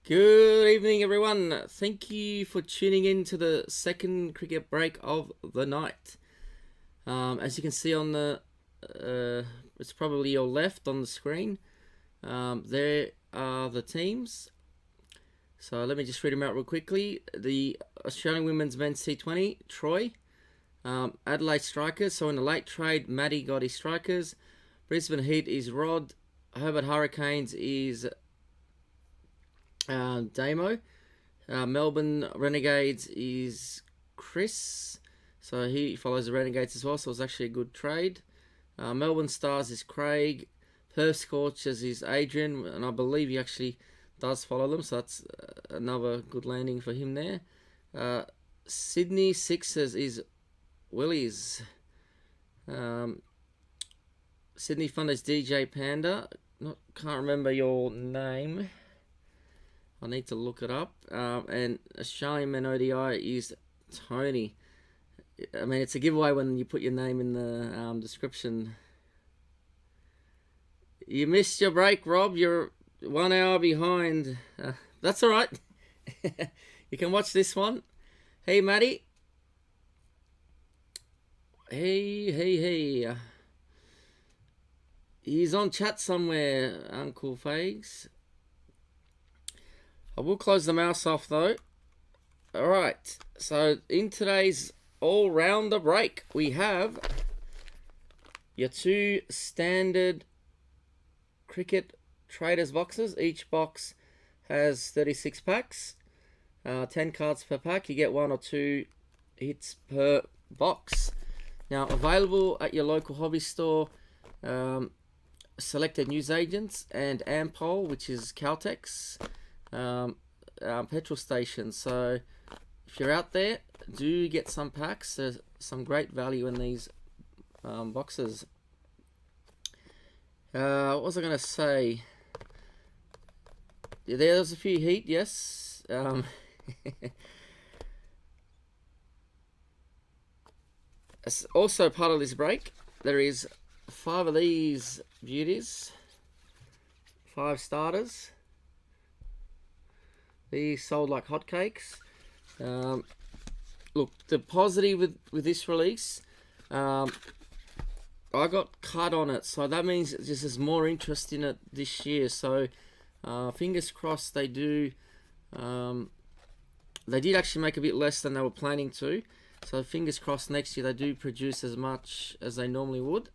Good evening, everyone. Thank you for tuning in to the second cricket break of the night. As you can see on it's probably your left on the screen. There are the teams. So let me just read them out real quickly. The Australian Women's Men's T20, Troy. Adelaide Strikers. So in the late trade, Maddie got his Strikers. Brisbane Heat is Rod. Hobart Hurricanes is Damo. Melbourne Renegades is Chris. So he follows the Renegades as well, so it's actually a good trade. Melbourne Stars is Craig. Perth Scorchers is Adrian, and I believe he actually does follow them, so that's another good landing for him there. Sydney Sixers is Willie's. Sydney Thunder's DJ Panda. Can't remember your name. I need to look it up. And Australian Men ODI is Tony. I mean, it's a giveaway when you put your name in the description. You missed your break, Rob. You're 1 hour behind. That's all right. You can watch this one. Hey, Maddie. Hey. He's on chat somewhere, Uncle Fags. I will close the mouse off though. Alright, so in today's all-rounder break, we have your two standard cricket traders boxes. Each box has 36 packs, 10 cards per pack. You get 1 or 2 hits per box. Now, available at your local hobby store, selected newsagents, and Ampol, which is Caltex. Petrol stations. So if you're out there, do get some packs. There's some great value in these boxes. What was I going to say? Yeah, there's a few heat, yes. Also part of this break, there is 5 of these beauties, 5 starters. These sold like hotcakes. Look, the positive with this release, I got cut on it, so that means there's more interest in it this year. So fingers crossed they do. They did actually make a bit less than they were planning to. So fingers crossed next year they do produce as much as they normally would.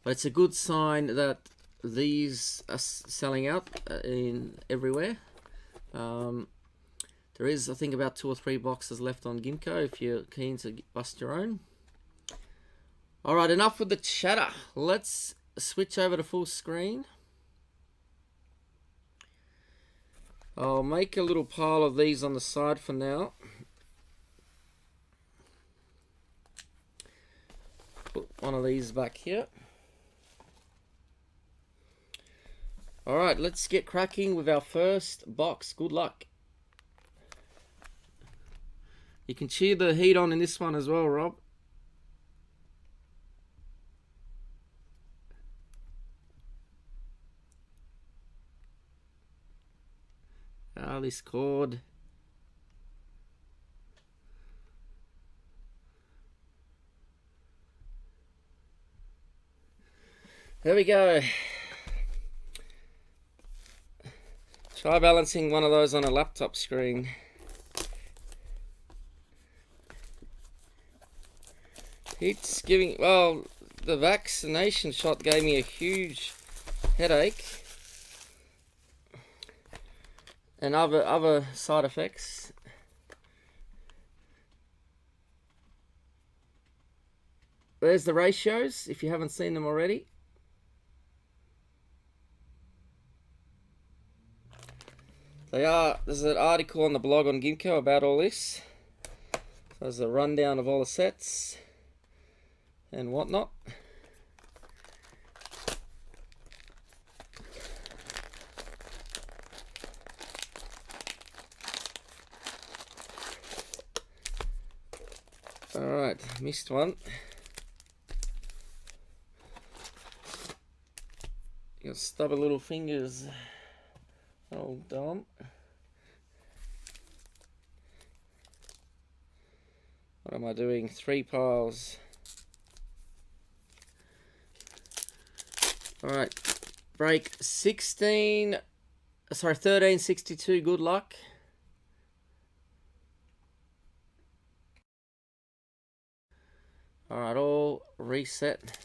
But it's a good sign that these are selling out in everywhere. There is, I think, about 2 or 3 boxes left on Gimko if you're keen to bust your own. Alright, enough with the chatter. Let's switch over to full screen. I'll make a little pile of these on the side for now. Put one of these back here. Alright, let's get cracking with our first box. Good luck. You can cheer the heat on in this one as well, Rob. This cord. There we go. Try balancing one of those on a laptop screen. It's giving, well, the vaccination shot gave me a huge headache and other side effects. There's the ratios if you haven't seen them already. There's an article on the blog on Gimko about all this. So there's a rundown of all the sets and whatnot. Alright, missed one. Your stubborn little fingers Hold on. What am I doing? 3 piles. Alright. Break 1362. Good luck. Alright, all reset.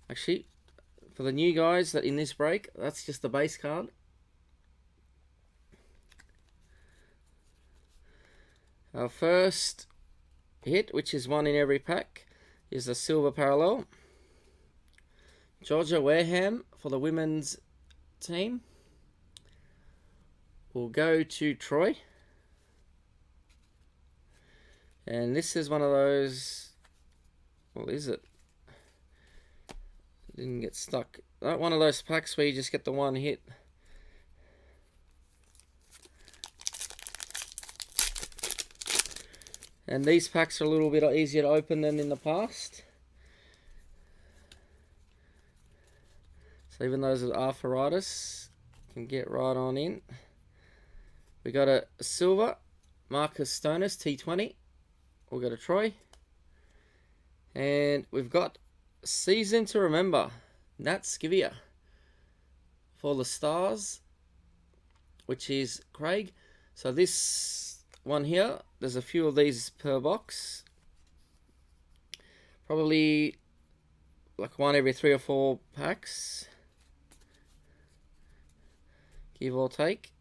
Actually, for the new guys that in this break, that's just the base card. Our first hit, which is 1 in every pack, is the silver parallel. Georgia Wareham for the women's team. We'll go to Troy. And this is one of those, well, is it? Didn't get stuck. Not one of those packs where you just get the one hit. And these packs are a little bit easier to open than in the past. So even those with arthritis can get right on in. We got a silver, Marcus Stonis, T20. We'll go to Troy. And we've got Season to Remember, Nat Skivia for the Stars, which is Craig. So this one here, there's a few of these per box. Probably like 1 every 3 or 4 packs, give or take.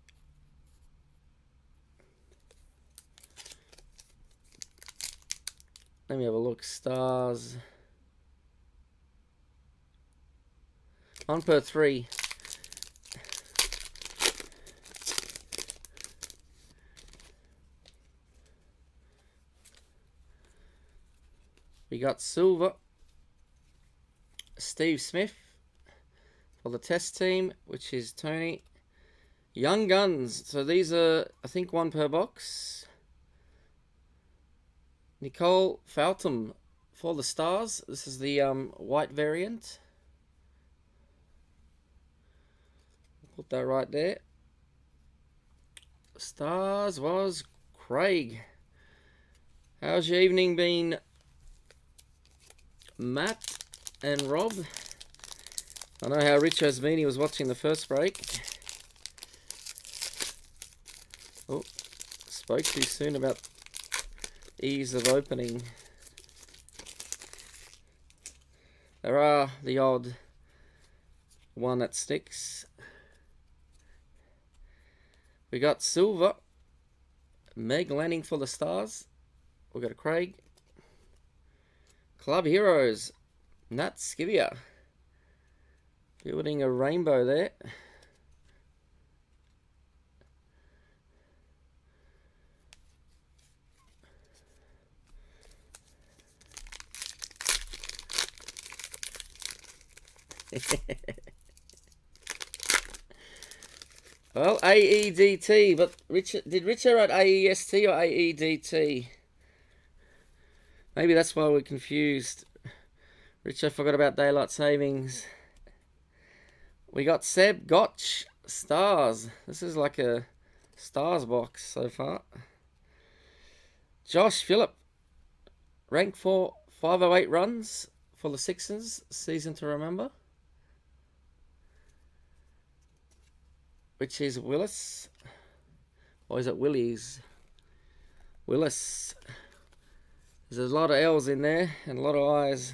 Let me have a look. Stars. 1 per 3. We got silver, Steve Smith for the test team, which is Tony. Young Guns. So these are, I think, 1 per box. Nicole Feltham for the Stars. This is the white variant. Put that right there. Stars was Craig. How's your evening been, Matt and Rob? I know how Rich has been. He was watching the first break. Oh, spoke too soon about ease of opening. There are the odd one that sticks. We got silver, Meg Lanning for the Stars. We've got a Craig. Club Heroes, Nat Skivia. Building a rainbow there. Well, AEDT, but did Richard write AEST or AEDT? Maybe that's why we're confused. Richard forgot about daylight savings. We got Seb Gotch, Stars. This is like a Stars box so far. Josh Phillip, rank for 508 runs for the Sixers, Season to Remember. Which is Willis. Or is it Willies? Willis. There's a lot of L's in there and a lot of I's.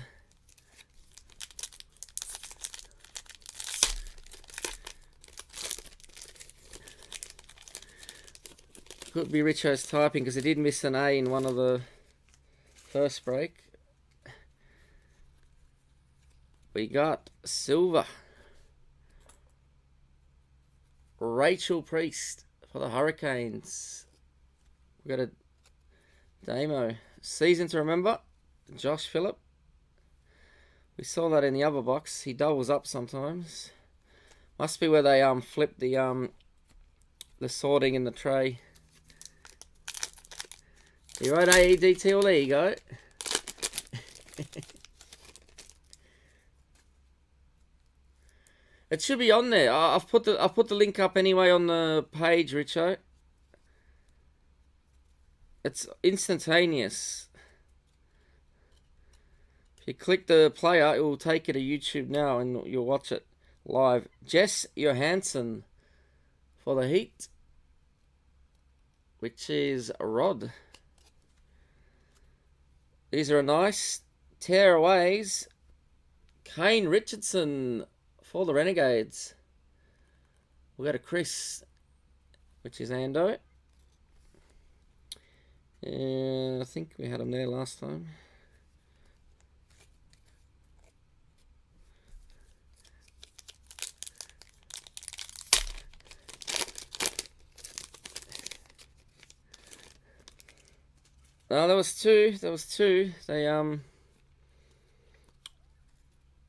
Could be Richo's typing because he did miss an A in one of the first break. We got silver. Rachel Priest for the Hurricanes. We got a Damo. Season to Remember, Josh Phillip. We saw that in the other box. He doubles up sometimes. Must be where they flip the sorting in the tray. You right, AEDT? Well, there you go. It should be on there. I've put the link up anyway on the page, Richo. It's instantaneous. If you click the player, it will take you to YouTube now and you'll watch it live. Jess Johansson for the Heat, which is a Rod. These are nice tearaways. Kane Richardson for the Renegades. We'll go to Chris, which is Ando. I think we had him there last time. No, there was two.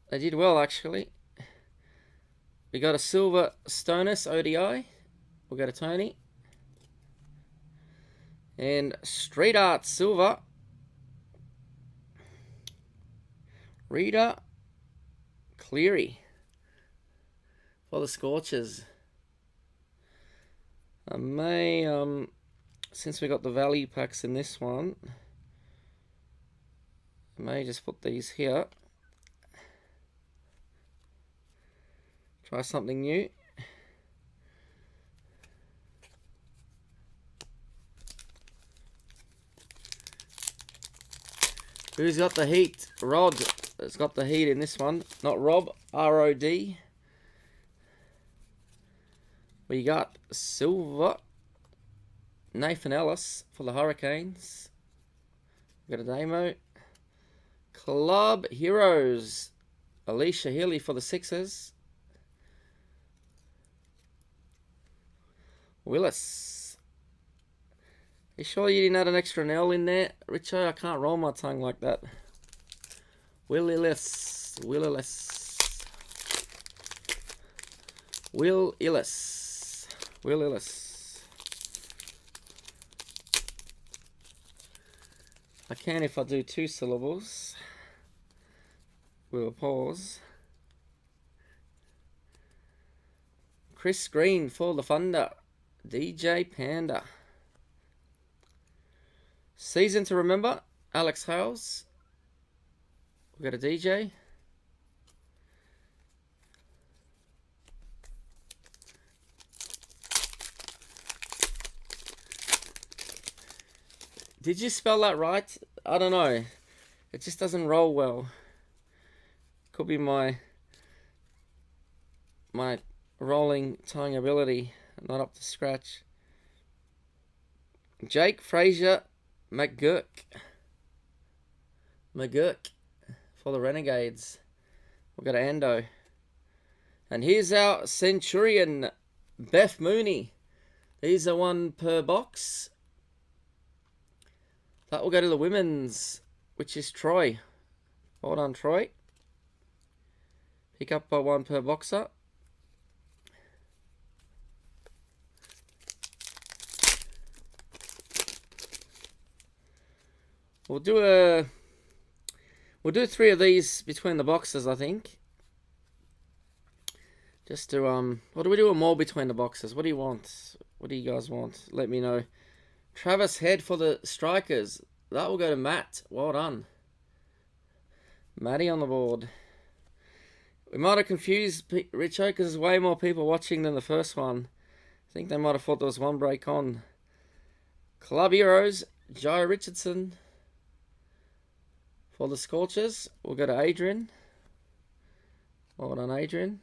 They did well actually. We got a silver Stonus ODI. We'll go to Tony. And Street Art Silver. Rita Cleary for the Scorchers. I may, since we got the value packs in this one, I may just put these here. Try something new. Who's got the heat? Rod has got the heat in this one. Not Rob, R-O-D. We got silver. Nathan Ellis for the Hurricanes. We got a demo. Club Heroes. Alicia Healy for the Sixers. Willis. You sure you didn't add an extra L in there, Richo? I can't roll my tongue like that. Will Illis. Will Illis. Will Illis. Will Illis. I can if I do 2 syllables. We'll pause. Chris Green for the Thunder. DJ Panda. Season to remember. Alex Hales. We've got a DJ. Did you spell that right? I don't know. It just doesn't roll well. Could be my rolling tongue ability. I'm not up to scratch. Jake Frazier McGurk for the Renegades. We've got Ando. And here's our Centurion, Beth Mooney. These are 1 per box. That will go to the women's, which is Troy. Well done, Troy. Pick up by 1 per boxer. We'll do 3 of these between the boxes, I think. Just to what do we do? A more between the boxes. What do you want? What do you guys want? Let me know. Travis Head for the Strikers. That will go to Matt. Well done. Matty on the board. We might have confused Richo because there's way more people watching than the first one. I think they might have thought there was 1 break on. Club Heroes, Jai Richardson for the Scorchers. We'll go to Adrian. Well done, Adrian.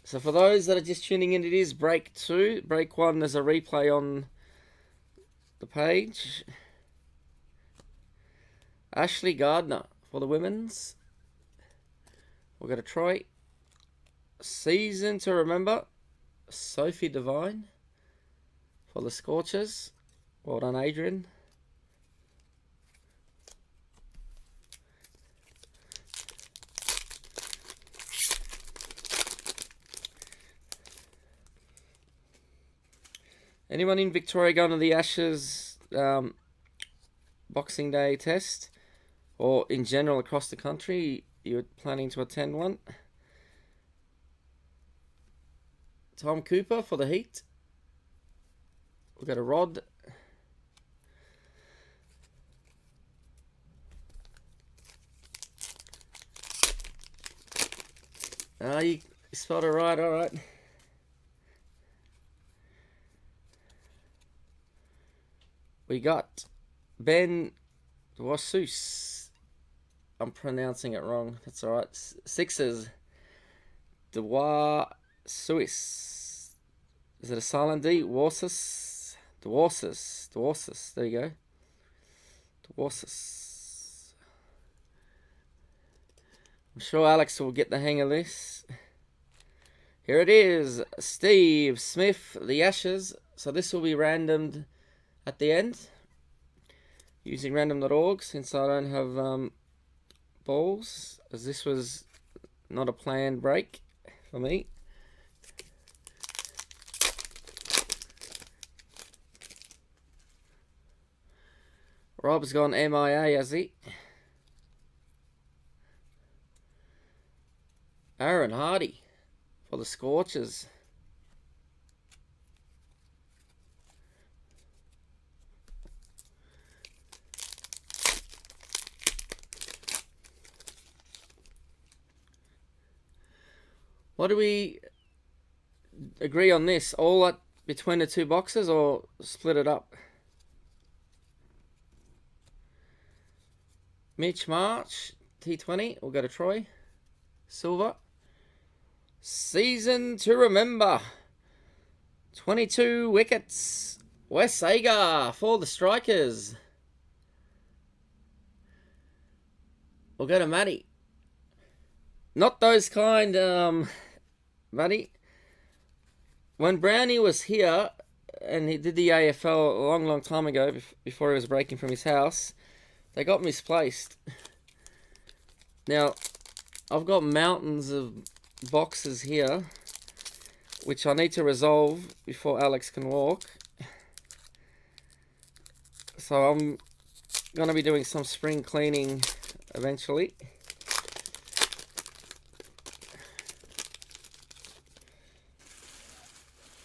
So for those that are just tuning in, it is break 2. Break 1, there's a replay on the page. Ashley Gardner for the women's. We'll go to Troy. Season to remember. Sophie Devine for the Scorchers. Well done, Adrian. Anyone in Victoria going to the Ashes Boxing Day test? Or in general across the country, you're planning to attend one? Tom Cooper for the Heat. We've got a Rod. You spelled it right, alright. We got Ben Dwasus. I'm pronouncing it wrong. That's alright. Sixers. Dwasus. Is it a silent D? Dwasus. Dwasus. There you go. Dwasus. I'm sure Alex will get the hang of this. Here it is. Steve Smith, the Ashes. So this will be randomed at the end. Using random.org since I don't have balls. As this was not a planned break for me. Rob's gone MIA, has he? Aaron Hardy for the Scorchers. What do we agree on this? All at between the two boxes or split it up? Mitch March, T20. We'll go to Troy. Silver. Season to remember. 22 wickets. Wes Agar for the Strikers. We'll go to Matty. Not those kind, Matty. When Brownie was here, and he did the AFL a long time ago, before he was breaking from his house, they got misplaced. Now, I've got mountains of boxes here, which I need to resolve before Alex can walk. So I'm going to be doing some spring cleaning eventually.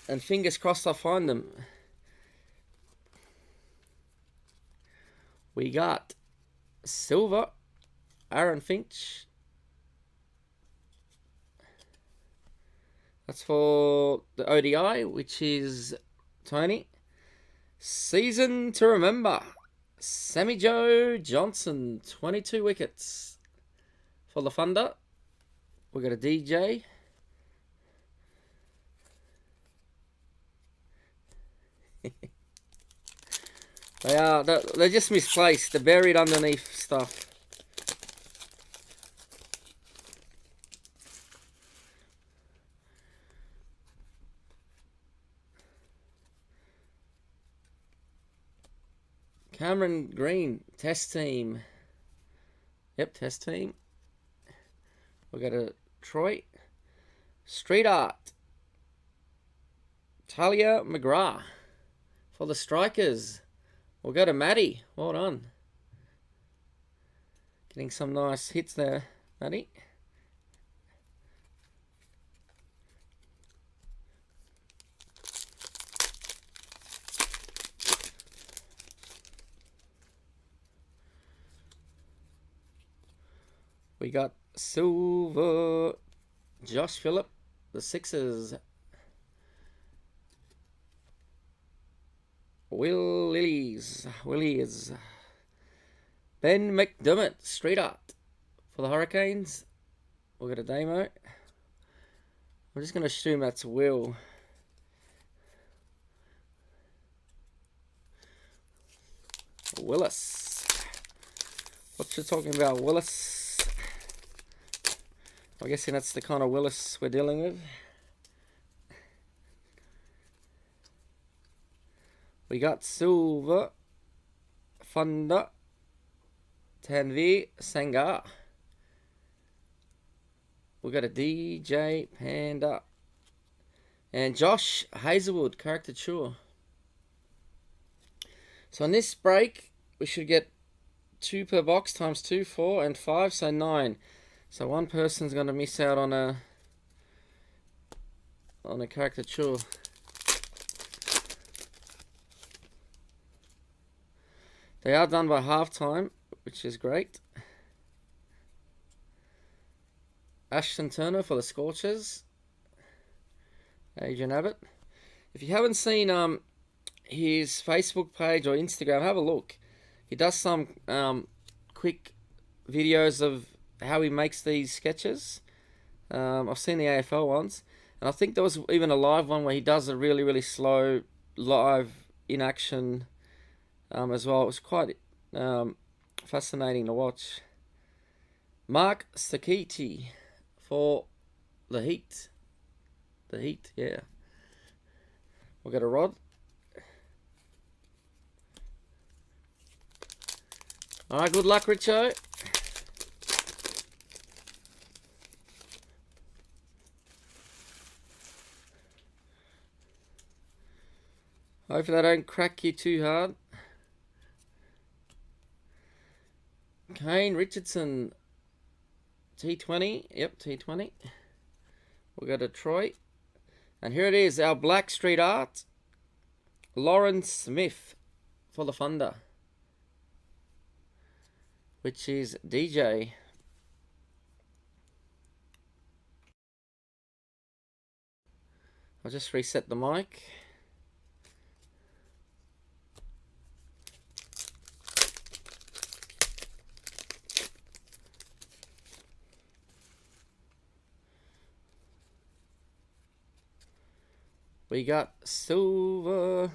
And fingers crossed I find them. We got silver, Aaron Finch. That's for the ODI, which is Tony. Season to remember. Sammy Joe Johnson, 22 wickets for the Thunder. We got a DJ. They're just misplaced. They're buried underneath stuff. Cameron Green, test team. Yep, test team. We'll go to Troy. Street Art. Talia McGrath for the Strikers. We'll go to Matty. Well done. Getting some nice hits there, Matty. We got silver. Josh Phillip, the Sixers. Willies. Ben McDermott, Street Art for the Hurricanes. We'll get a demo. I'm just going to assume that's Will. Willis. What you talking about, Willis? I'm guessing that's the kind of Willis we're dealing with. We got silver, Thunder, Tanvi Sangar. We got a DJ Panda. And Josh Hazelwood, caricature. So in this break, we should get 2 per box times 2, 4, and 5, so 9. So one person's going to miss out on a caricature. They are done by half time, which is great. Ashton Turner for the Scorchers. Adrian Abbott. If you haven't seen his Facebook page or Instagram, have a look. He does some quick videos of how he makes these sketches. I've seen the AFL ones, and I think there was even a live one where he does a really, really slow live in action as well. It was quite fascinating to watch. Mark Sakiti for the Heat. The Heat, yeah. We'll get a rod. Alright, good luck, Richo. Hopefully they don't crack you too hard. Kane Richardson, T20. Yep, T20. We'll go to Troy. And here it is, our Black Street Art. Lauren Smith for the Thunder, which is DJ. I'll just reset the mic. We got silver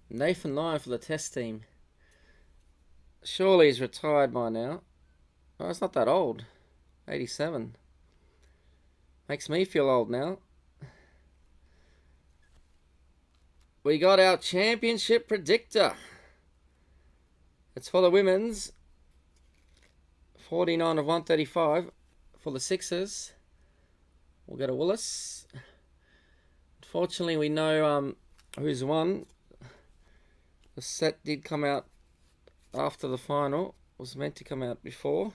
Nathan Lyon for the Test team. Surely he's retired by now. Oh, it's not that old. 87. Makes me feel old now. We got our championship predictor. It's for the women's. 49 of 135 for the Sixers. We'll go to Willis. Unfortunately, we know who's won. The set did come out after the final. It was meant to come out before.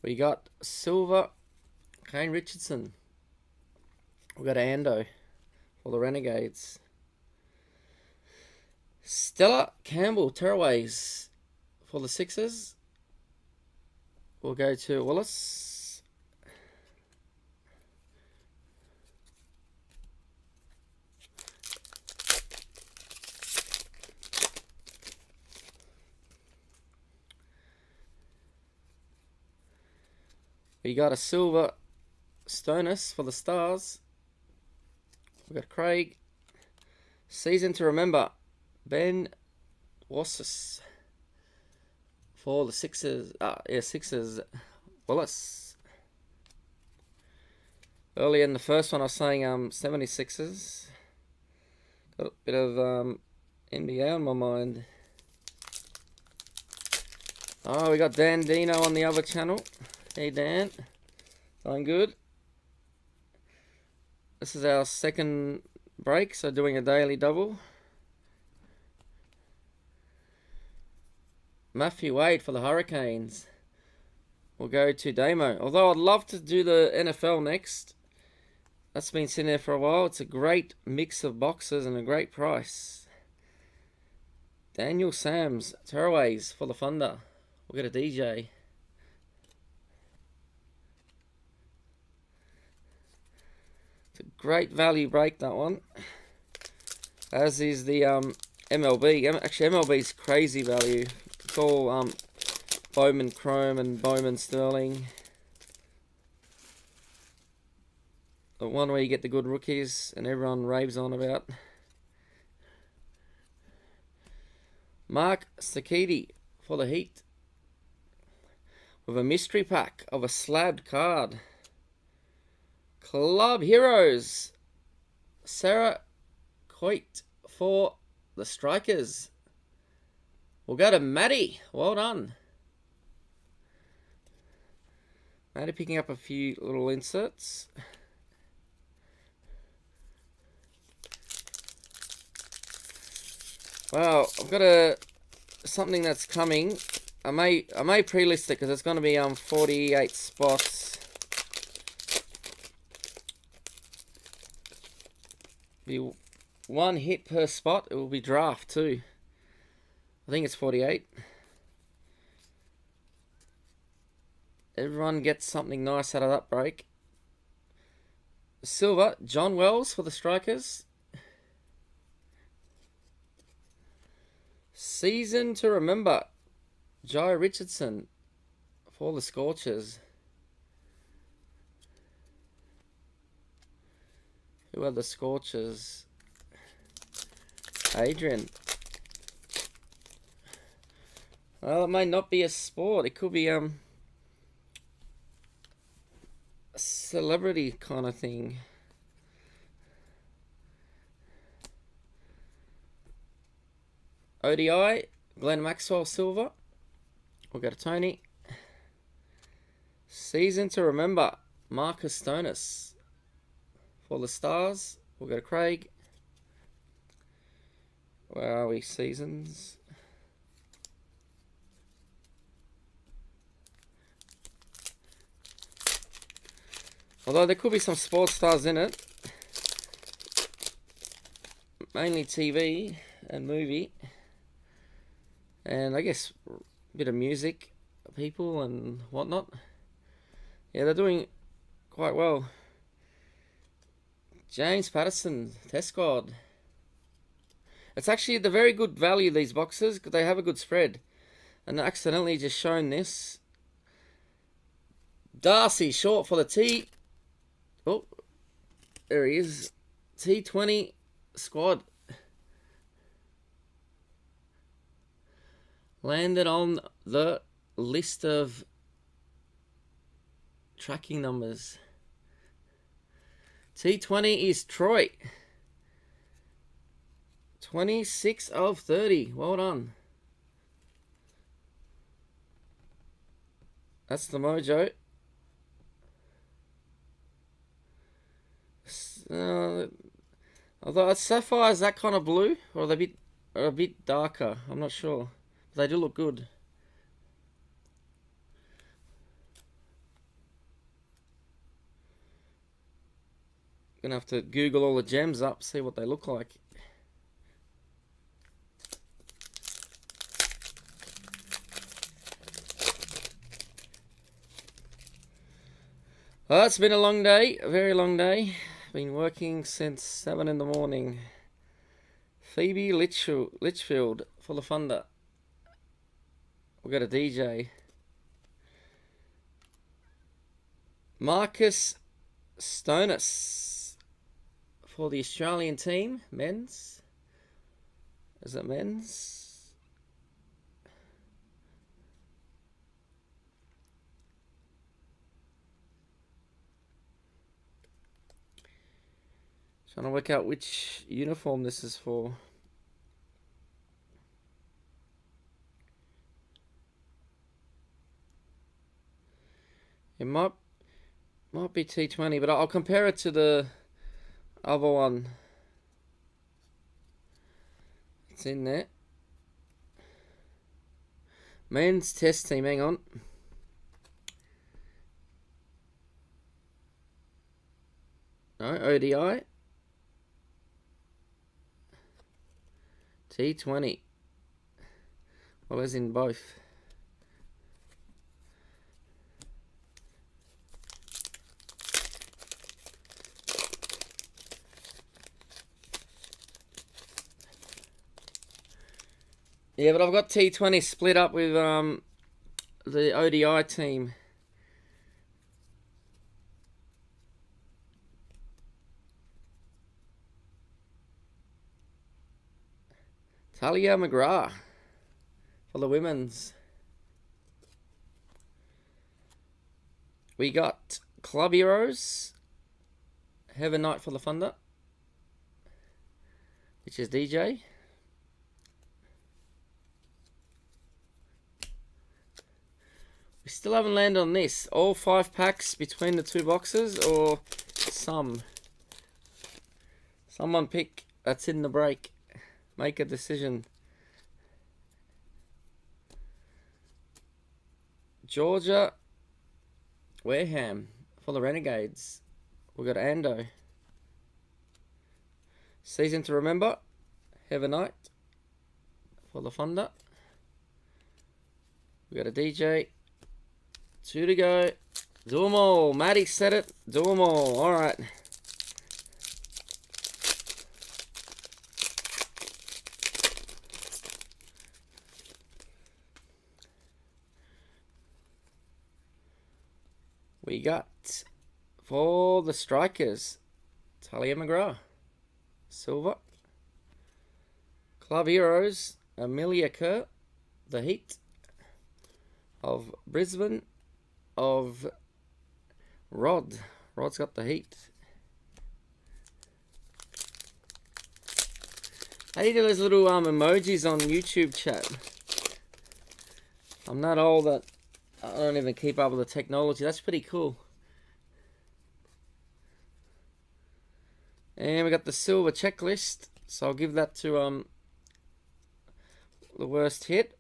We got silver Kane Richardson. We got Ando for the Renegades. Stella Campbell Terraways for the Sixers. We'll go to Willis. We got a silver Stonus for the Stars. We got Craig. Season to remember. Ben Wassis for the Sixers. Sixers. Willis. Earlier in the first one, I was saying 76ers. Got a bit of NBA on my mind. Oh, we got Dan Dino on the other channel. Hey Dan, going good. This is our second break, so doing a daily double. Matthew Wade for the Hurricanes. We'll go to Damo. Although I'd love to do the NFL next. That's been sitting there for a while. It's a great mix of boxes and a great price. Daniel Sams, Terraways for the Thunder. We'll get a DJ. It's a great value break, that one. As is the MLB. Actually, MLB's crazy value. It's all Bowman Chrome and Bowman Sterling. The one where you get the good rookies and everyone raves on about. Mark Sakiti for the Heat. With a mystery pack of a slabbed card. Club Heroes. Sarah Coit for the Strikers. We'll go to Maddie. Well done. Maybe picking up a few little inserts. Well, I've got something that's coming. I may pre-list it because it's going to be 48 spots. Be one hit per spot. It will be draft too. I think it's 48. Everyone gets something nice out of that break. Silver, John Wells for the Strikers. Season to remember, Jai Richardson for the Scorchers. Who are the Scorchers? Adrian. Well, it may not be a sport. It could be a celebrity kind of thing. ODI, Glenn Maxwell Silver. We'll go to Tony. Season to remember, Marcus Stonis for the Stars. We'll go to Craig. Where are we? Seasons. Although there could be some sports stars in it. Mainly TV and movie. And I guess a bit of music people and whatnot. Yeah, they're doing quite well. James Patterson, Test Squad. It's actually the very good value, these boxes, because they have a good spread. And I accidentally just shown this. Darcy, short for the T. Oh, there he is. T20 squad. Landed on the list of tracking numbers. T20 is Troy. 26 of 30. Well done. That's the mojo. Although Sapphire is that kind of blue, or are they a bit darker? I'm not sure. But they do look good. Gonna have to Google all the gems up, see what they look like. Well, it's been a long day, a very long day. Been working since 7 in the morning. Phoebe Litchfield for the Funder. We've got a DJ. Marcus Stonis for the Australian team, men's. Is it men's? Trying to work out which uniform this is for. It might be T20, but I'll compare it to the other one. It's in there. Men's test team, hang on. No, ODI. T20. Well, as in both. Yeah, but I've got T20 split up with the ODI team. Talia McGrath for the women's. We got Club Heroes. Heaven Knight for the Funder, which is DJ. We still haven't landed on this. All 5 packs between the 2 boxes, or some. Someone pick. That's in the break. Make a decision. Georgia Wareham for the Renegades. We've got Ando. Season to remember. Heaven Knight for the Thunder. We got a DJ. 2 to go. Do them all. Matty said it. Do them all. All right. We got for the Strikers, Talia McGrath, silver. Club Heroes, Amelia Kerr, the Heat of Brisbane, of Rod. Rod's got the Heat. How do you do those little emojis on YouTube chat? I'm not old that I don't even keep up with the technology. That's pretty cool. And we got the silver checklist. So I'll give that to the worst hit.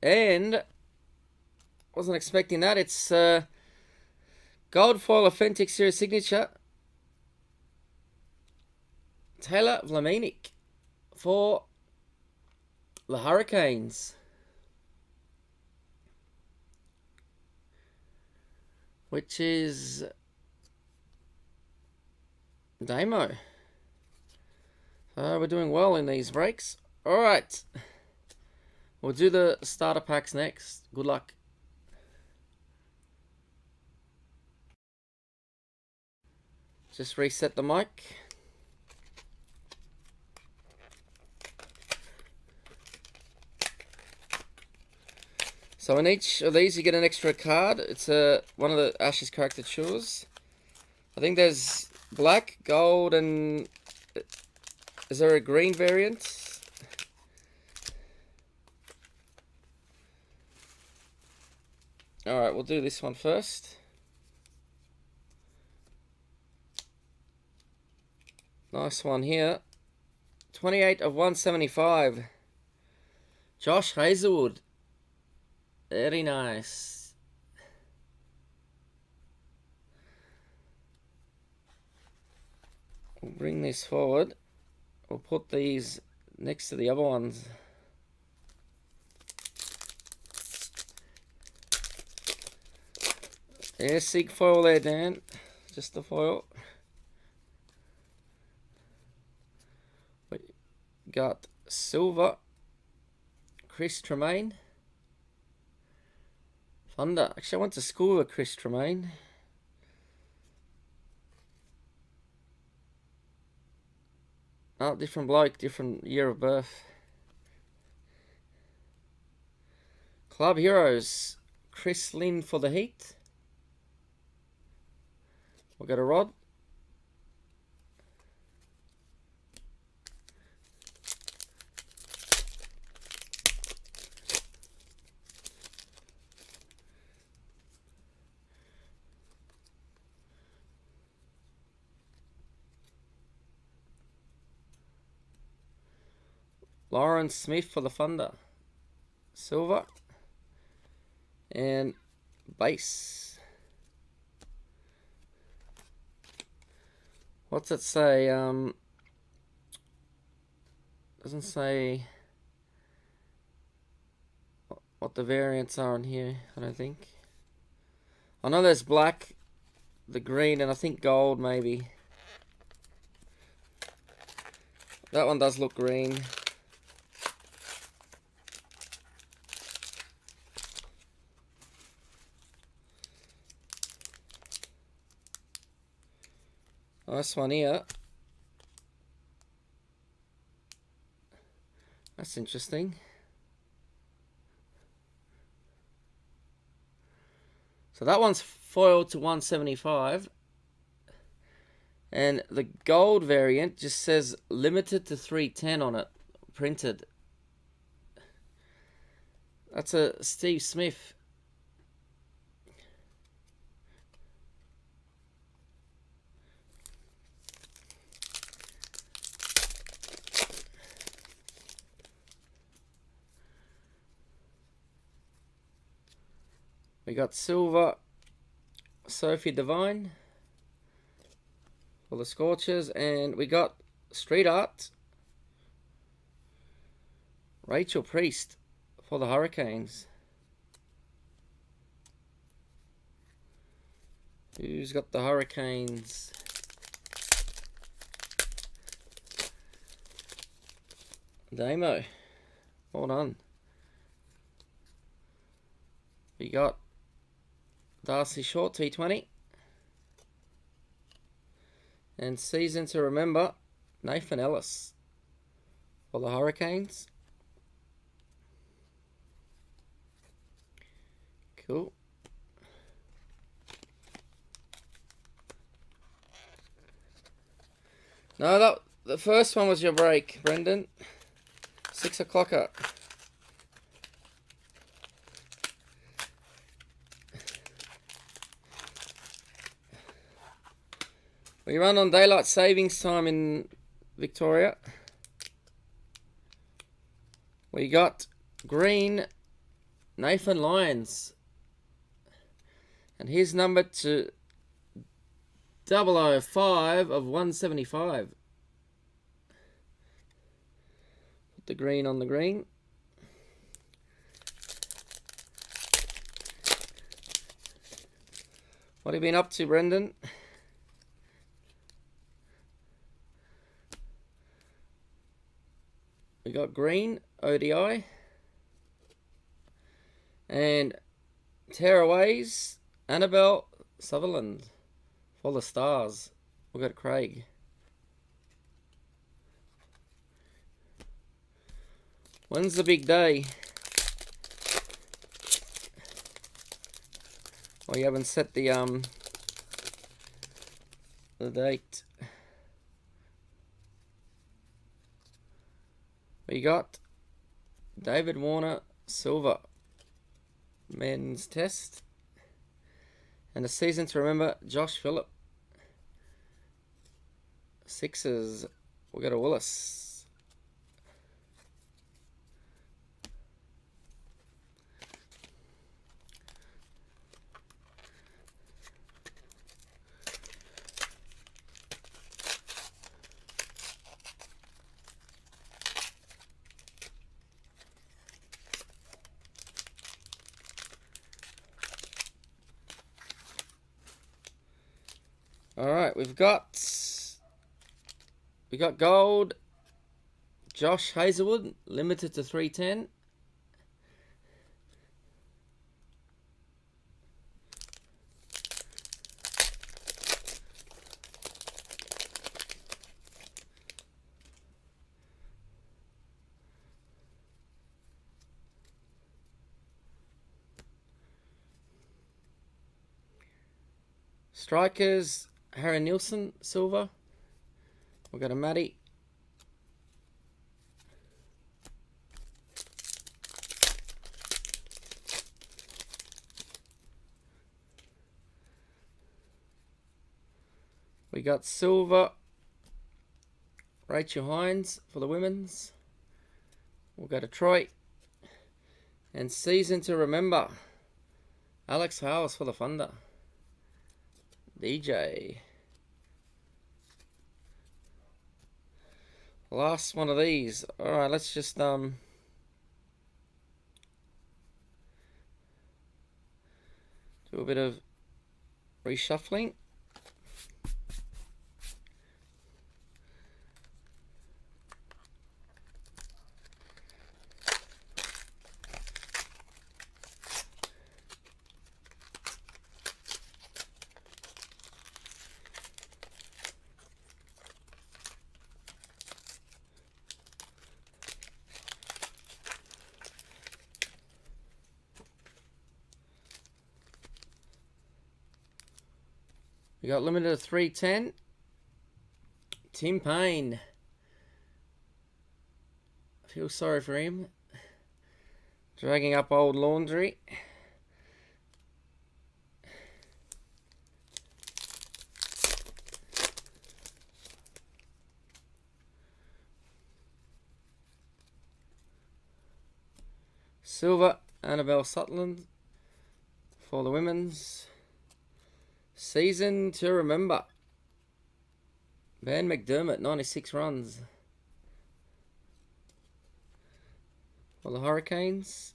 And wasn't expecting that. It's gold foil authentic series signature. Taylor Vlamenic for the Hurricanes. Which is Damo. So we're doing well in these breaks. Alright. We'll do the starter packs next. Good luck. Just reset the mic. So in each of these you get an extra card. It's one of the Ashes caricatures. I think there's black, gold, and is there a green variant? Alright, we'll do this one first. Nice one here. 28 of 175. Josh Hazelwood. Very nice. We'll bring this forward. We'll put these next to the other ones. Yeah, sig foil there, Dan. Just the foil. We got silver. Chris Tremaine. Thunder. Actually, I went to school with Chris Tremaine. Oh, different bloke, different year of birth. Club Heroes. Chris Lynn for the Heat. We'll go to Rod. Lauren Smith for the Thunder. Silver. And base. What's it say? Doesn't say what the variants are on here, I don't think. I know there's black, the green, and I think gold maybe. That one does look green. Nice one here. That's interesting. So that one's foiled to 175. And the gold variant just says limited to 310 on it. Printed. That's a Steve Smith. We got silver, Sophie Devine for the Scorchers, and we got street art, Rachel Priest for the Hurricanes. Who's got the Hurricanes? Damo. Hold on. We got Darcy Short, T20. And Season to Remember, Nathan Ellis for the Hurricanes. Cool. No, the first one was your break, Brendan. 6 o'clocker. We run on daylight savings time in Victoria. We got green Nathan Lyons. And his number to 005 of 175. Put the green on the green. What have you been up to, Brendan? We got green, ODI. And tearaways, Annabelle Sutherland for the Stars. We've got Craig. When's the big day? Oh, you haven't set the date. We got David Warner Silver men's test, and a Season to Remember, Josh Phillip. Sixes, we got a Willis. All right, we got gold, Josh Hazelwood, limited to 310. Strikers, Harry Nielsen, silver. We've got a Matty. We got silver, Rachel Hines for the women's. We'll go to Troy. And Season to Remember, Alex Howes for the Thunder. DJ. Last one of these. Alright, let's just do a bit of reshuffling. We got limited to 310. Tim Payne. I feel sorry for him. Dragging up old laundry. Silver, Annabelle Sutherland for the women's. Season to remember. Van McDermott, 96 runs. For the Hurricanes.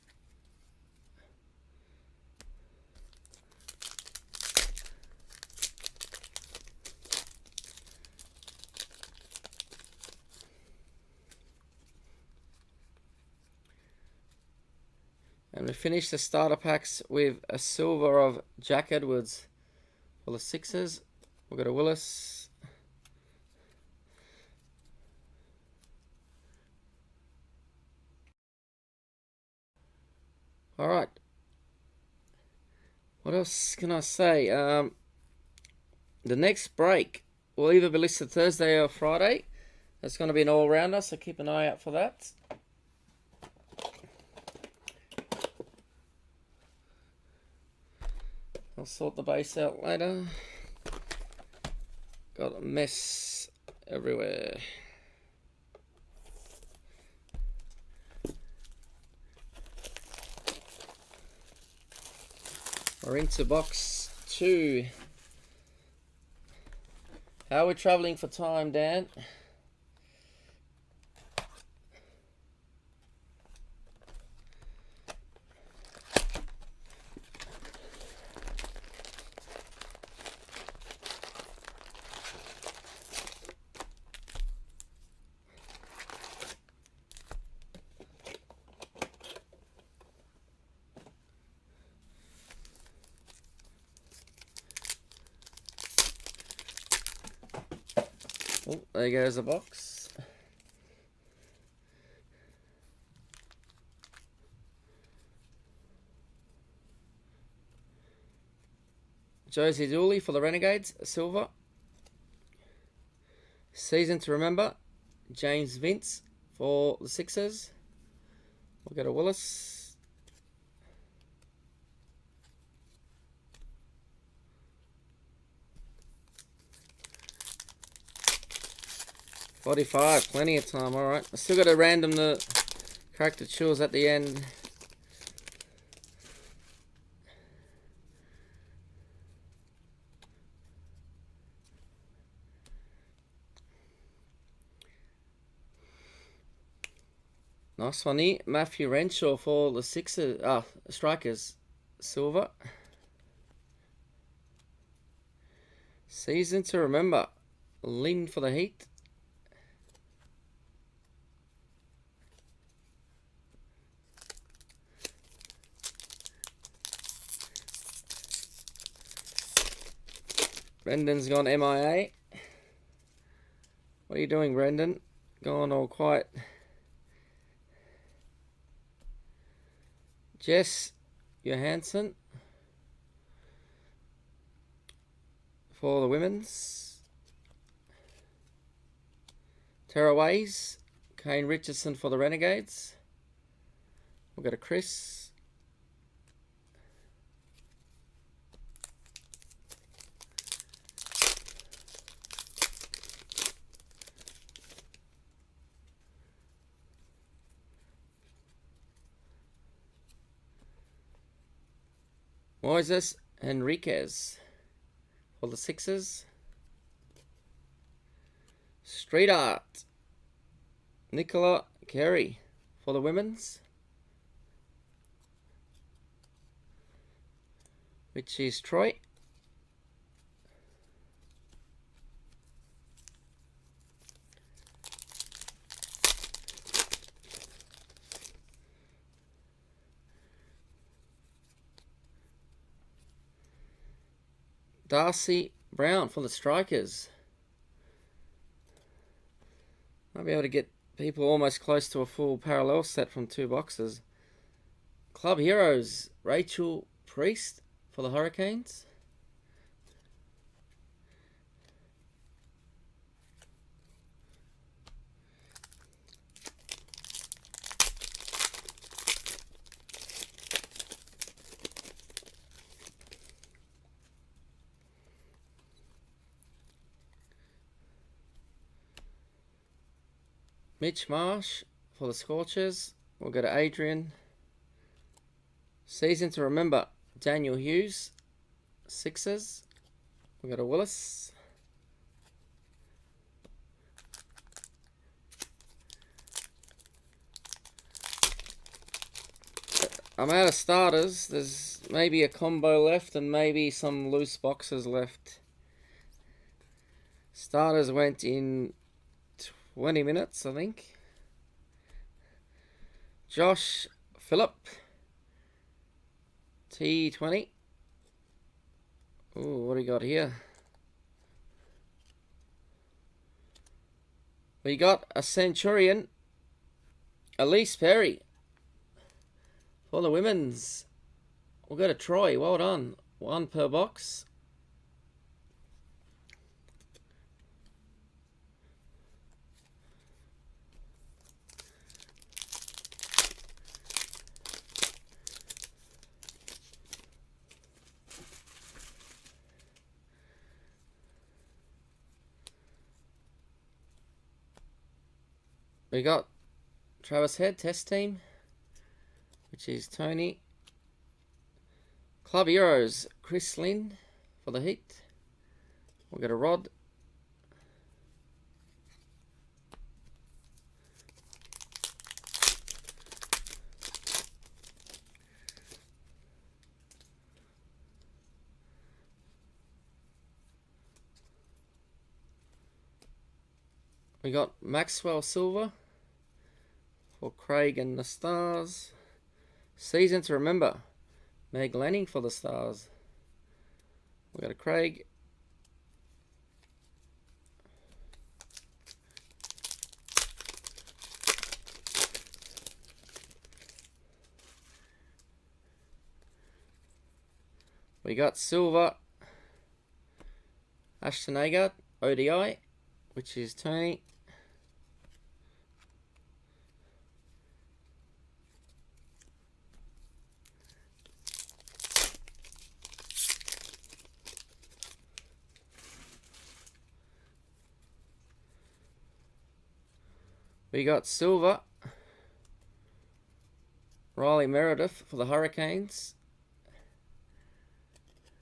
And we finish the starter packs with a silver of Jack Edwards for the Sixers. We'll go to Willis. All right. What else can I say? The next break will either be listed Thursday or Friday. It's going to be an all-rounder, so keep an eye out for that. I'll sort the base out later. Got a mess everywhere. We're into box 2. How are we travelling for time, Dan? Oh, there goes the box. Josie Dooley for the Renegades, silver. Season to remember, James Vince for the Sixers. We'll go to Willis. $45, plenty of time, alright. I still got to random the character chills at the end. Nice one here. Matthew Renshaw for the Sixers, Strikers, silver. Season to remember, Lynn for the Heat. Brendan's gone MIA. What are you doing, Brendan? Gone all quiet. Jess Johansson for the women's. Tara Ways, Kane Richardson for the Renegades. We'll go to Chris. Moises Henriquez for the Sixers. Street Art, Nicola Carey for the women's. Which is Troy. Darcy Brown for the Strikers. Might be able to get people almost close to a full parallel set from 2 boxes. Club Heroes, Rachel Priest for the Hurricanes. Mitch Marsh for the Scorchers. We'll go to Adrian. Season to remember, Daniel Hughes, Sixers. We got a Willis. I'm out of starters. There's maybe a combo left and maybe some loose boxes left. Starters went in 20 minutes, I think. Josh Phillip, T20. Ooh, what do we got here? We got a Centurion, Elise Perry. For the women's, we'll go to Troy. Well done. 1 per box. We got Travis Head, test team, which is Tony. Club Heroes, Chris Lynn for the Heat. We'll get a Rod. We got Maxwell Silver for Craig and the Stars. Season to remember, Meg Lanning for the Stars. We got a Craig. We got Silver, Ashton Agard, ODI, which is Tony. We got Silver, Riley Meredith for the Hurricanes,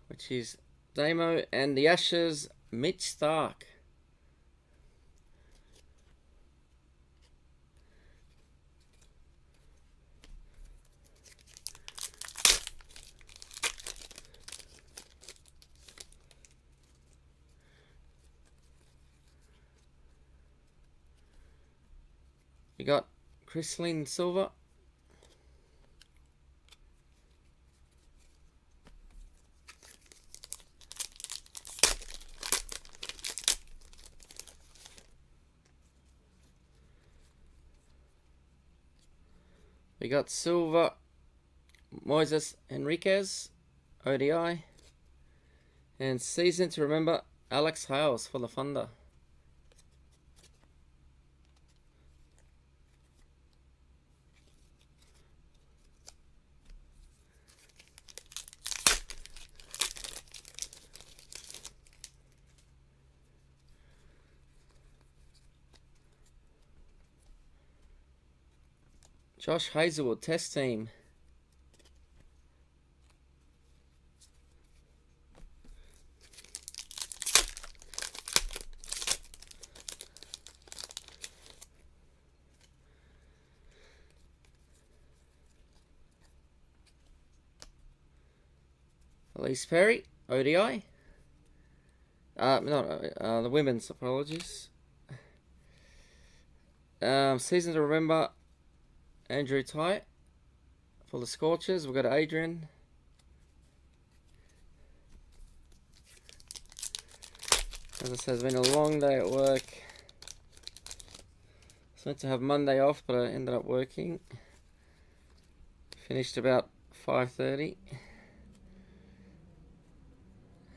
which is Damo, and the Ashes, Mitch Stark. We got Chrislyn Silver. We got Silver, Moises Henriquez, ODI. And season to remember, Alex Hales for the Thunder. Josh Hazelwood, test team. Elise Perry, ODI. The women's, apologies. Season to remember, Andrew Ty for the Scorchers. We've got Adrian. As I said, it's been a long day at work. I was meant to have Monday off, but I ended up working. Finished about 5:30.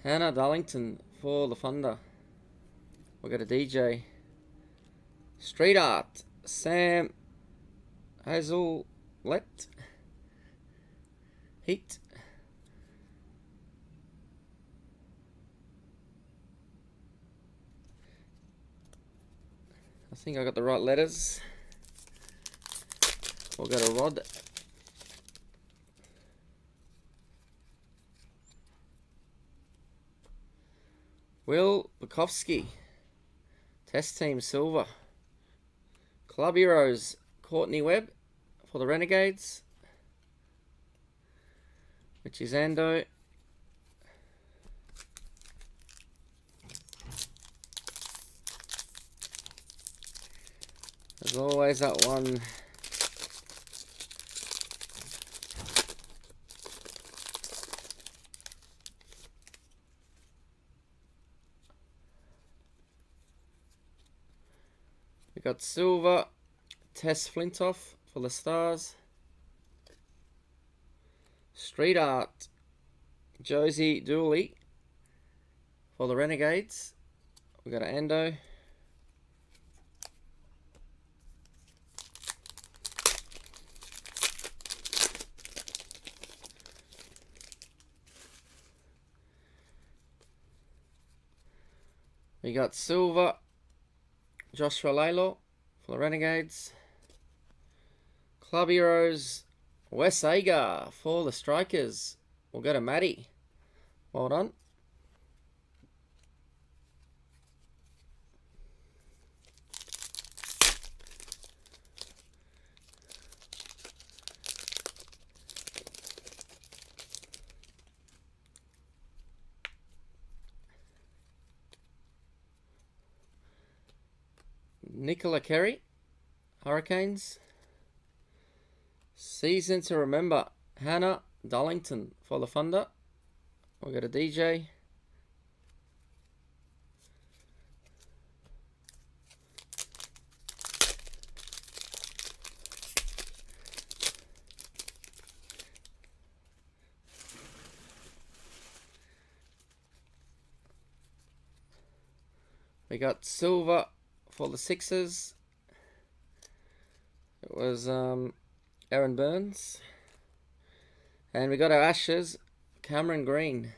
Hannah Darlington for the Thunder. We've got a DJ. Street Art, Sam Hazellet. Heat. I think I got the right letters. We'll go to Rod. Will Bukowski. Test Team Silver. Club Heroes Courtney Webb for the Renegades. Which is Ando. There's always that one. We got silver, Tess Flintoff for the Stars. Street Art, Josie Dooley for the Renegades. We got an Ando. We got silver, Joshua Laylaw for the Renegades. Club Heroes, Wes Agar for the Strikers. We'll go to Maddie. Well done. Nicola Kerry, Hurricanes. Season to Remember, Hannah Darlington for the Thunder. We'll go to DJ. We got silver for the Sixers. It was Aaron Burns. And we got our Ashes, Cameron Green.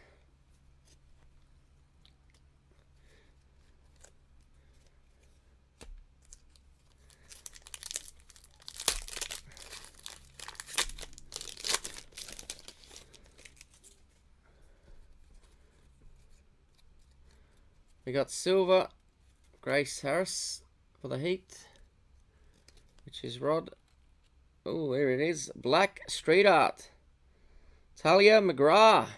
We got silver, Grace Harris for the Heat, which is Rod. Oh, there it is. Black Street Art, Talia McGrath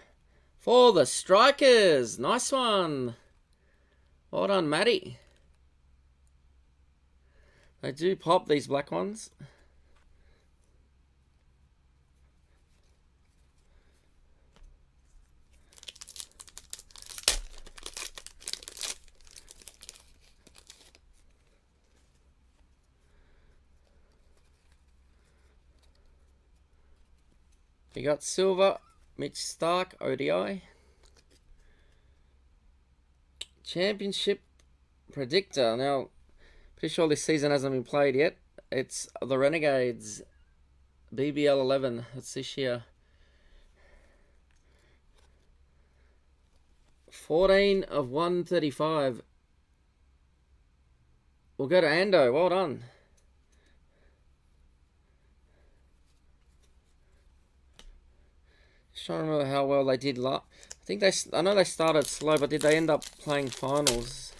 for the Strikers. Nice one. Well done, Matty. They do pop, these black ones. We got silver, Mitch Stark, ODI. Championship Predictor. Now, pretty sure this season hasn't been played yet. It's the Renegades, BBL 11. That's this year. 14 of 135. We'll go to Ando. Well done. Trying to remember how well they did. I think I know they started slow, but did they end up playing finals?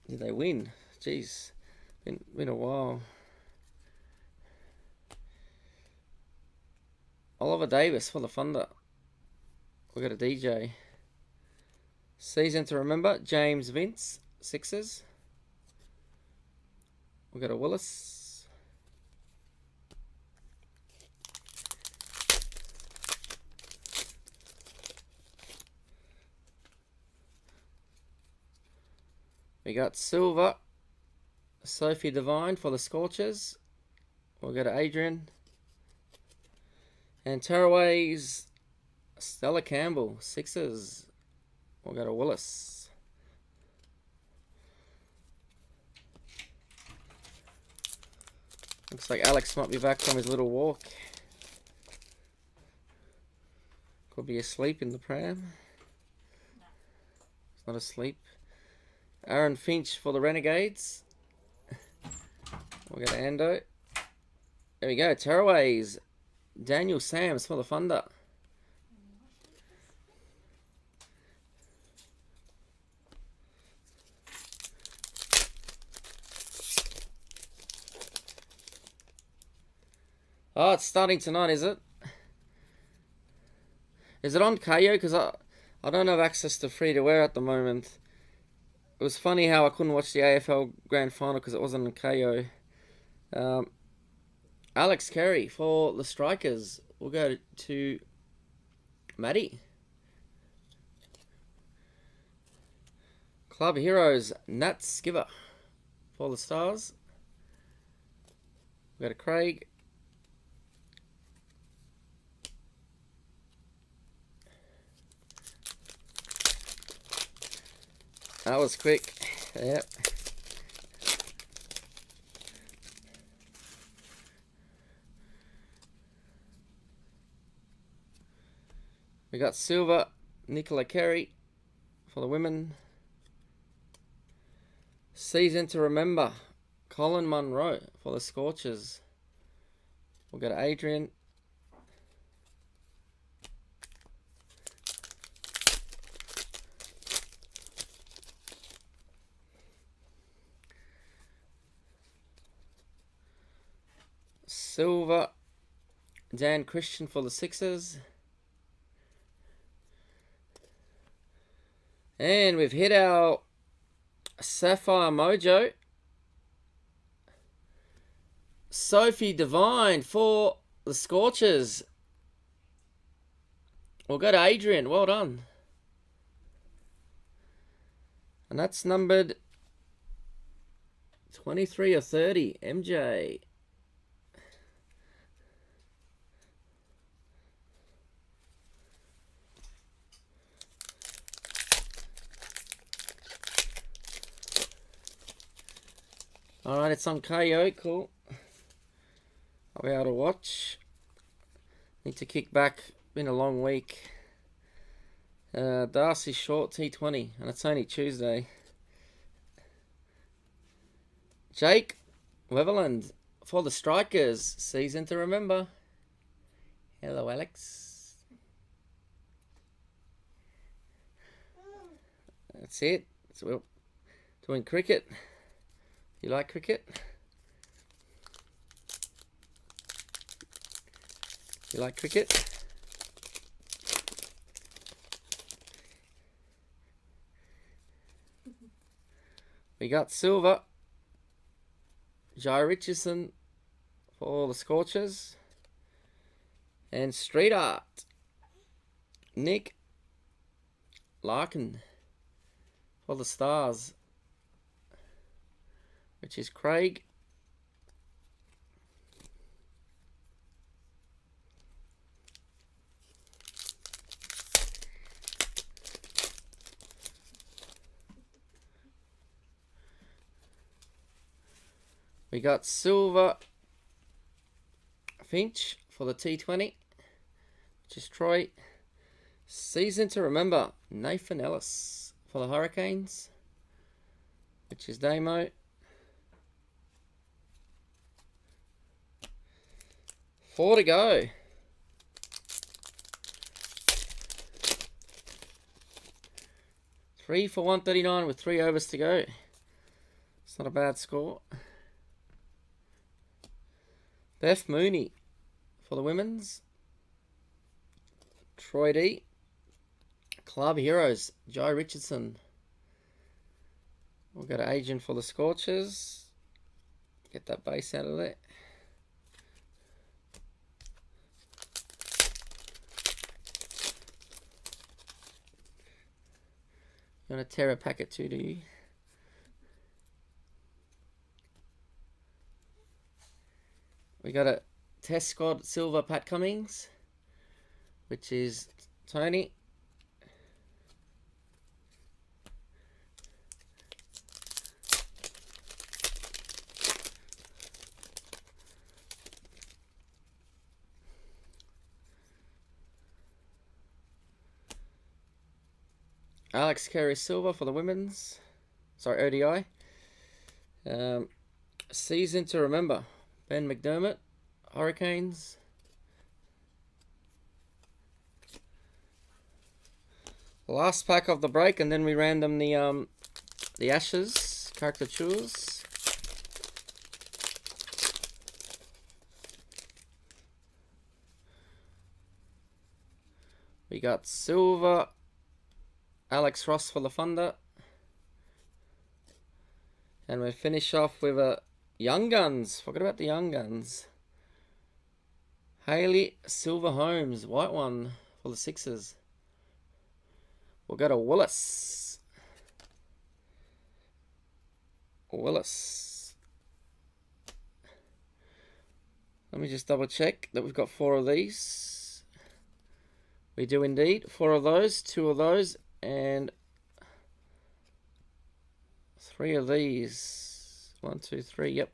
Did they win? Jeez, been a while. Oliver Davis for the Thunder. We got a DJ. Season to Remember, James Vince, Sixers. We got a Willis. We got silver, Sophie Devine for the Scorchers. We'll go to Adrian. And Tearaways, Stella Campbell, Sixers. We'll go to Willis. Looks like Alex might be back from his little walk. Could be asleep in the pram. He's not asleep. Aaron Finch for the Renegades. We'll go to Ando. There we go. Tearaways. Daniel Sams for the Thunder. Oh, it's starting tonight, is it? Is it on KO? Because I don't have access to free-to-air at the moment. It was funny how I couldn't watch the AFL Grand Final because it wasn't on KO. Alex Carey for the Strikers. We'll go to Maddie. Club Heroes, Nat Skiver for the Stars. We'll go to Craig. That was quick. Yep. We got Silver, Nicola Carey for the women. Season to Remember, Colin Munro for the Scorchers. We'll go to Adrian. Silver, Dan Christian for the Sixers. And we've hit our Sapphire Mojo. Sophie Devine for the Scorchers. We'll go to Adrian. Well done. And that's numbered 23 or 30. MJ. Alright, it's on KO. Cool. I'll be able to watch. Need to kick back. Been a long week. Darcy Short T20, and it's only Tuesday. Jake Weverland for the Strikers. Season to Remember. Hello, Alex. That's it. So we're doing cricket. You like cricket? You like cricket? We got Silver, Jai Richardson for the Scorchers, and Street Art, Nick Larkin for the Stars, which is Craig. We got Silver Finch for the T20, which is Troy. Season to Remember, Nathan Ellis for the Hurricanes, which is Damo. Four to go. 3 for 139 with 3 overs to go. It's not a bad score. Beth Mooney for the women's. Troy D. Club Heroes, Jai Richardson. We'll go to Agent for the Scorchers. Get that base out of there. You want to tear a packet too, do you? We got a Test Squad Silver Pat Cummings, which is Tony. Alex Carey Silver for the women's. Sorry, ODI. Season to Remember. Ben McDermott, Hurricanes. Last pack of the break, and then we random the Ashes caricatures. We got silver, Alex Ross for the Thunder. And we finish off with a Young Guns. Forgot about the Young Guns. Haley Silver Holmes, white one for the Sixers. We'll go to Willis. Let me just double check that we've got 4 of these. We do indeed. 4 of those, 2 of those, and 3 of these. 1, 2, 3, yep.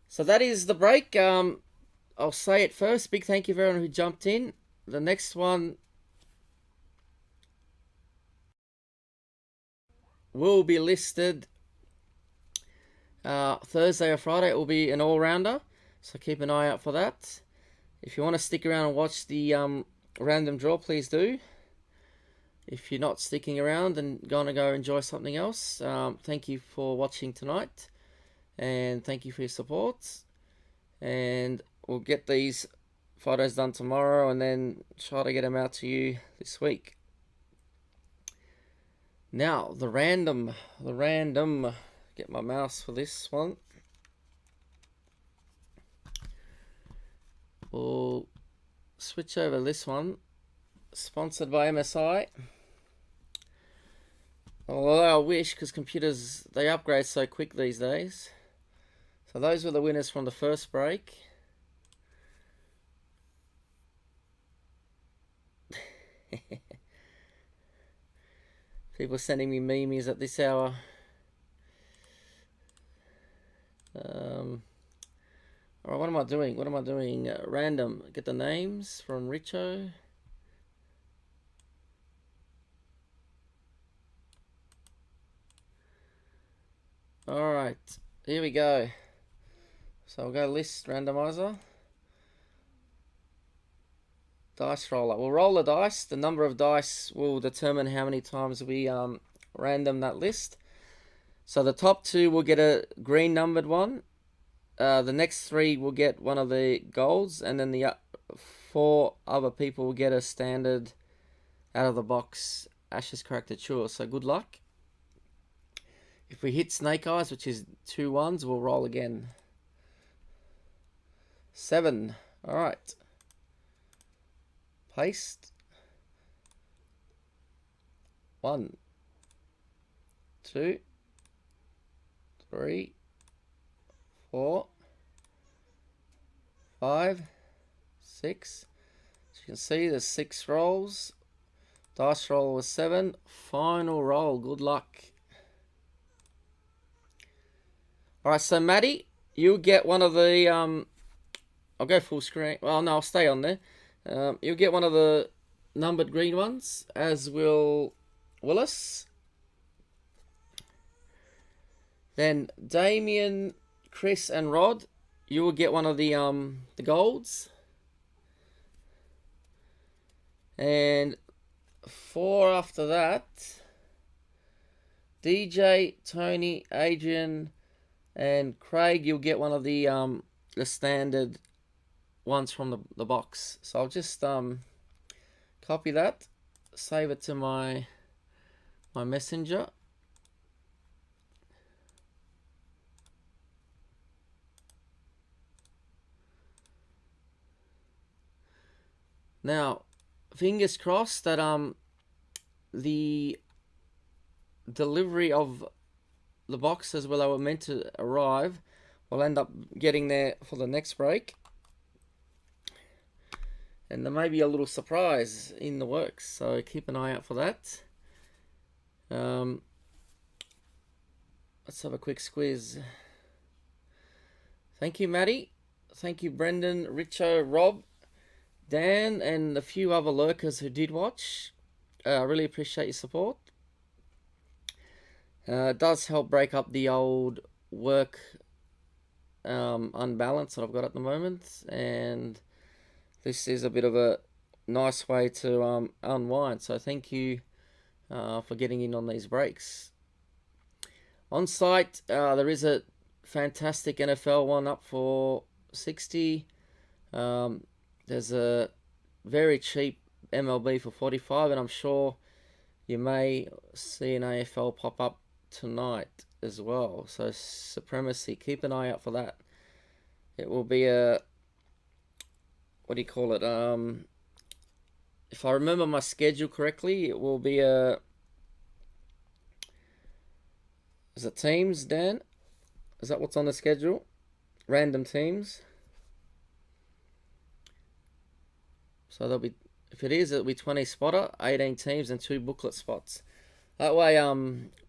So that is the break. I'll say it first. Big thank you for everyone who jumped in. The next one will be listed Thursday or Friday. It will be an all-rounder, so keep an eye out for that. If you want to stick around and watch the random draw, please do. If you're not sticking around and going to go enjoy something else, thank you for watching tonight, and thank you for your support. And we'll get these photos done tomorrow and then try to get them out to you this week. Now, the random, get my mouse for this one. We'll switch over this one, sponsored by MSI. Although I wish, because computers, they upgrade so quick these days. So those were the winners from the first break. People sending me memes at this hour. Alright, what am I doing? Random. Get the names from Richo. Alright, here we go. So we'll go list randomizer. Dice roller. We'll roll the dice. The number of dice will determine how many times we random that list. So the top 2 will get a green numbered one. The next 3 will get one of the golds, and then the 4 other people will get a standard out of the box Ashes Caricature. So good luck. If we hit Snake Eyes, which is 2 ones, we'll roll again. 7. Alright. Paste. 1, 2, 3, 4, 5, 6. As you can see, there's 6 rolls. Dice roll was 7. Final roll. Good luck. Alright, so Maddie, you'll get one of the I'll go full screen. Well, no, I'll stay on there. You'll get one of the numbered green ones, as will Willis. Then Damien, Chris, and Rod, you will get one of the golds. And 4 after that, DJ, Tony, Adrian, and Craig, you'll get one of the standard ones from the box. So I'll just copy that, save it to my messenger. Now, fingers crossed that the delivery of the boxes where they were meant to arrive will end up getting there for the next break. And there may be a little surprise in the works, so keep an eye out for that. Let's have a quick squeeze. Thank you, Maddie. Thank you, Brendan, Richo, Rob, Dan, and a few other lurkers who did watch. I really appreciate your support. It does help break up the old work unbalance that I've got at the moment, and this is a bit of a nice way to unwind. So thank you for getting in on these breaks. On site, there is a fantastic NFL one up for 60. There's a very cheap MLB for 45, and I'm sure you may see an AFL pop up tonight as well. So Supremacy, keep an eye out for that. It will be a, what do you call it? If I remember my schedule correctly, it will be a, is it teams, Dan? Is that what's on the schedule? Random teams. So there'll be, if it is, it'll be 20 spotter, 18 teams, and 2 booklet spots. That way,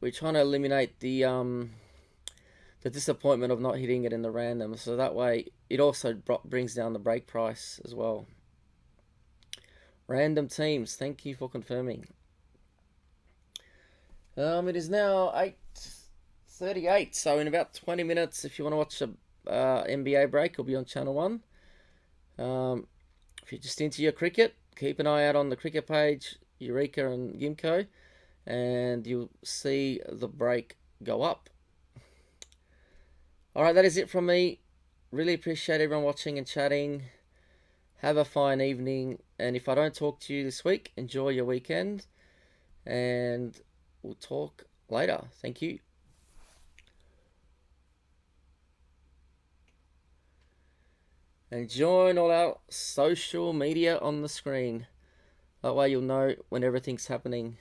we're trying to eliminate the disappointment of not hitting it in the random. So that way, it also brings down the break price as well. Random teams. Thank you for confirming. It is now 8:38. So in about 20 minutes, if you want to watch a NBA break, it'll be on Channel 1. If you're just into your cricket, keep an eye out on the cricket page, Eureka and Gimko, and you'll see the break go up. Alright, that is it from me. Really appreciate everyone watching and chatting. Have a fine evening, and if I don't talk to you this week, enjoy your weekend, and we'll talk later. Thank you. And join all our social media on the screen. That way you'll know when everything's happening.